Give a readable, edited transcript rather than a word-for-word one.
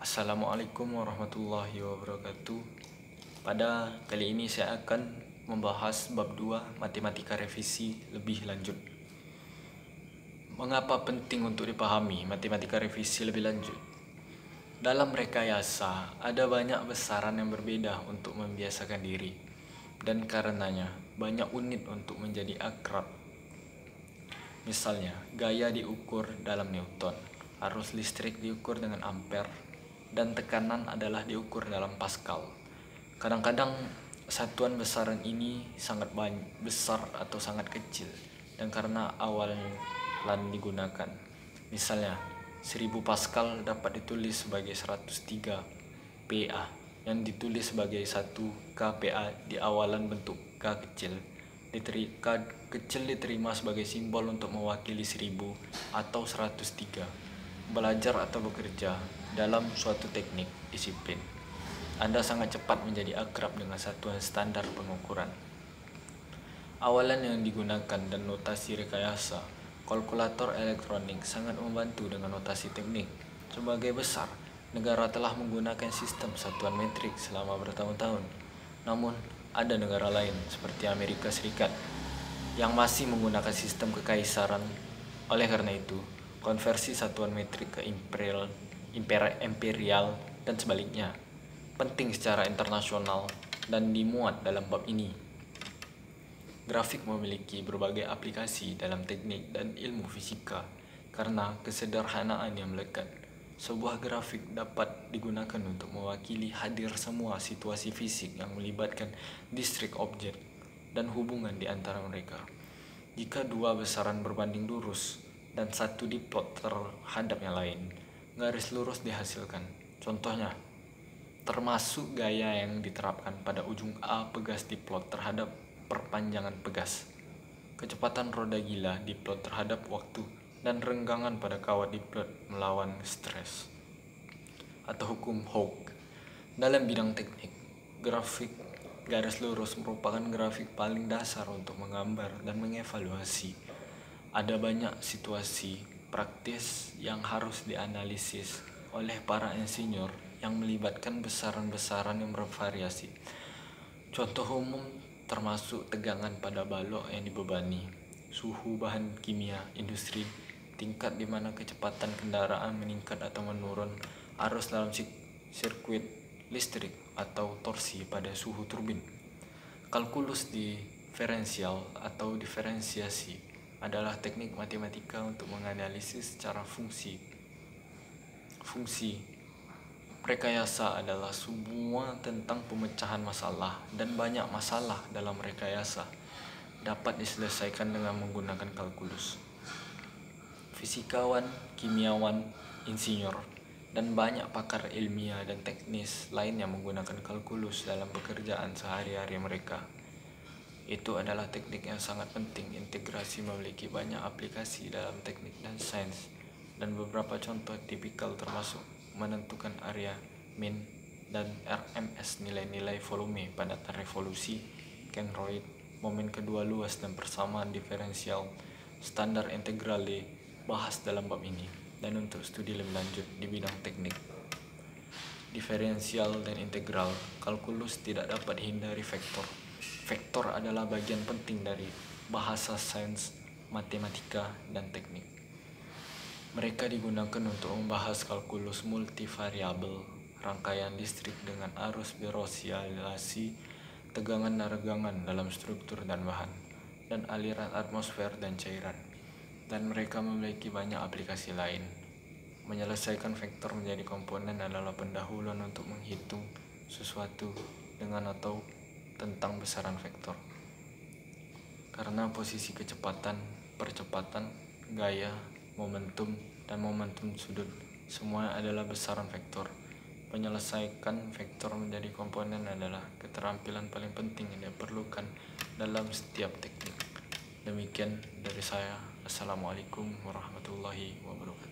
Assalamualaikum warahmatullahi wabarakatuh. Pada kali ini saya akan membahas bab 2 matematika revisi lebih lanjut. Mengapa penting untuk dipahami matematika revisi lebih lanjut? Dalam rekayasa ada banyak besaran yang berbeda untuk membiasakan diri, dan karenanya banyak unit untuk menjadi akrab. Misalnya, gaya diukur dalam Newton, arus listrik diukur dengan ampere, dan tekanan adalah diukur dalam Pascal. Kadang-kadang satuan besaran ini sangat besar atau sangat kecil, dan karena awalan digunakan. Misalnya, 1000 Pascal dapat ditulis sebagai 103 PA, yang ditulis sebagai 1 kPa di awalan bentuk K kecil. K kecil diterima sebagai simbol untuk mewakili 1000 atau 103. Belajar atau bekerja dalam suatu teknik disiplin, Anda sangat cepat menjadi akrab dengan satuan standar pengukuran. Awalan yang digunakan dan notasi rekayasa. Kalkulator elektronik sangat membantu dengan notasi teknik. Sebagai besar, negara telah menggunakan sistem satuan metrik selama bertahun-tahun. Namun, ada negara lain seperti Amerika Serikat yang masih menggunakan sistem kekaisaran. Oleh karena itu, konversi satuan metrik ke imperial dan sebaliknya penting secara internasional dan dimuat dalam bab ini. Grafik memiliki berbagai aplikasi dalam teknik dan ilmu fisika karena kesederhanaan yang melekat. Sebuah grafik dapat digunakan untuk mewakili hadir semua situasi fisik yang melibatkan distrik objek dan hubungan di antara mereka. Jika dua besaran berbanding lurus dan satu diplot terhadap yang lain, garis lurus dihasilkan. Contohnya, termasuk gaya yang diterapkan pada ujung A pegas diplot terhadap perpanjangan pegas, kecepatan roda gila diplot terhadap waktu, dan renggangan pada kawat diplot melawan stres, atau hukum Hooke. Dalam bidang teknik, grafik garis lurus merupakan grafik paling dasar untuk menggambar dan mengevaluasi. Ada banyak situasi praktis yang harus dianalisis oleh para insinyur yang melibatkan besaran-besaran yang bervariasi. Contoh umum termasuk tegangan pada balok yang dibebani, suhu bahan kimia industri, tingkat di mana kecepatan kendaraan meningkat atau menurun, arus dalam sirkuit listrik, atau torsi pada suhu turbin. Kalkulus diferensial atau diferensiasi adalah teknik matematika untuk menganalisis secara fungsi. Rekayasa adalah semua tentang pemecahan masalah, dan banyak masalah dalam rekayasa dapat diselesaikan dengan menggunakan kalkulus. Fisikawan, kimiawan, insinyur, dan banyak pakar ilmiah dan teknis lainnya menggunakan kalkulus dalam pekerjaan sehari-hari mereka. Itu adalah teknik yang sangat penting. Integrasi memiliki banyak aplikasi dalam teknik dan sains, dan beberapa contoh tipikal termasuk menentukan area min dan RMS, nilai-nilai volume padatan revolusi, Kenoid, momen kedua luas, dan persamaan diferensial. Standar integral dibahas dalam bab ini, dan untuk studi lebih lanjut di bidang teknik diferensial dan integral, kalkulus tidak dapat dihindari vektor. Vektor adalah bagian penting dari bahasa sains, matematika, dan teknik. Mereka digunakan untuk membahas kalkulus multivariabel, rangkaian listrik dengan arus berosialasi, tegangan dan regangan dalam struktur dan bahan, dan aliran atmosfer dan cairan. Dan mereka memiliki banyak aplikasi lain. Menyelesaikan vektor menjadi komponen adalah pendahuluan untuk menghitung sesuatu dengan atau tentang besaran vektor. Karena posisi kecepatan, percepatan, gaya, momentum, dan momentum sudut semua adalah besaran vektor. Menyelesaikan vektor menjadi komponen adalah keterampilan paling penting yang diperlukan dalam setiap teknik. Demikian dari saya. Assalamualaikum warahmatullahi wabarakatuh.